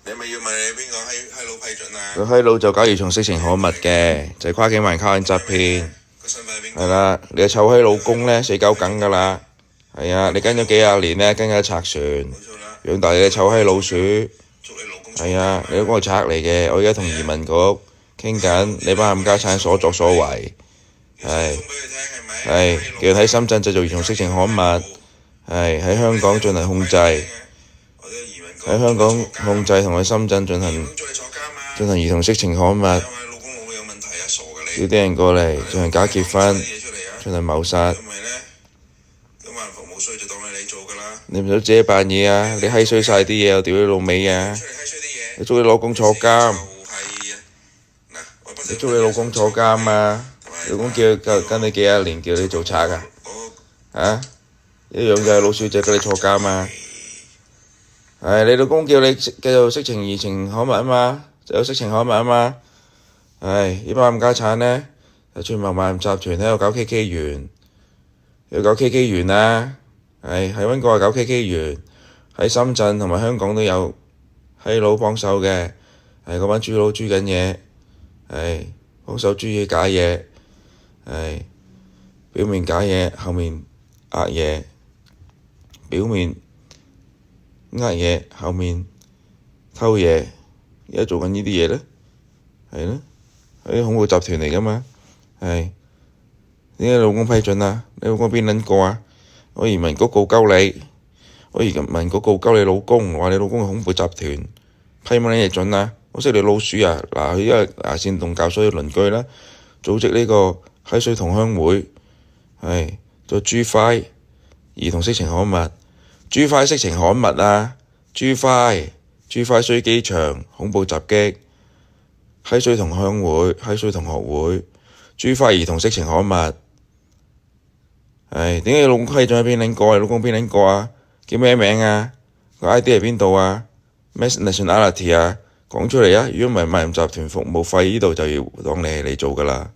你咪要問你邊個閪佬批准啊？個閪佬就搞兒童色情刊物嘅，就係跨境環靠人詐騙。個身份係邊個？係啦，你個臭閪老公咧死鳩梗㗎啦。係啊，你跟咗幾廿年咧，跟緊賊船，養大你嘅臭閪老鼠。係啊，你老公係賊嚟嘅，我而家同移民局傾緊，你班冚家產所作所為。係叫人喺深圳製造兒童色情刊物，喺香港進行控制，喺香港控制同喺深圳進行兒童色情刊物，叫啲人過嚟進行假結婚，進行謀殺。你唔使自己扮嘢啊！你閪衰晒啲嘢，我屌你老味啊！你祝你老公坐監，你祝你老公坐監啊！老公跟你幾廿年，叫你做賊啊？啊！一樣就係老鼠仔，叫你坐監啊！你老公叫你繼續色情兒童刊物啊嘛，就有色情刊物啊嘛。呢班冚家產呢，就串埋賣淫集團喺度搞 KK 園，要搞 KK 園啊！喺溫哥華搞 KK 園，喺深圳同埋香港都有閪佬幫手嘅，嗰班豬佬豬緊嘢，幫手豬嘢假嘢，表面假嘢，後面呃嘢，表面呃嘢，後面偷嘢，而家做緊呢啲嘢咧，係咯，係啲恐怖集團嚟㗎嘛，點解老公批准啊？你老公邊撚個啊？我移民局告鳩你，我移民局告鳩你老公，話你老公係恐怖集團，批乜嘢准啊？我識你老鼠啊！嗱，佢因為煽動教唆啲鄰居啦，組織呢個閪水同鄉會，做G5兒童色情刊物，G5色情刊物啊，G5衰機場恐怖襲擊，閪水同鄉會，閪水同學會，G5兒童色情刊物。點解你老公批准喺邊撚個啊？你老公邊撚個啊？叫咩名啊？個 ID 係邊度啊？咩 nationality 啊？講出嚟啊！如果唔係賣淫集團服務費，呢度就要當你係你做㗎啦。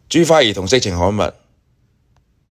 G5兒童色情刊物。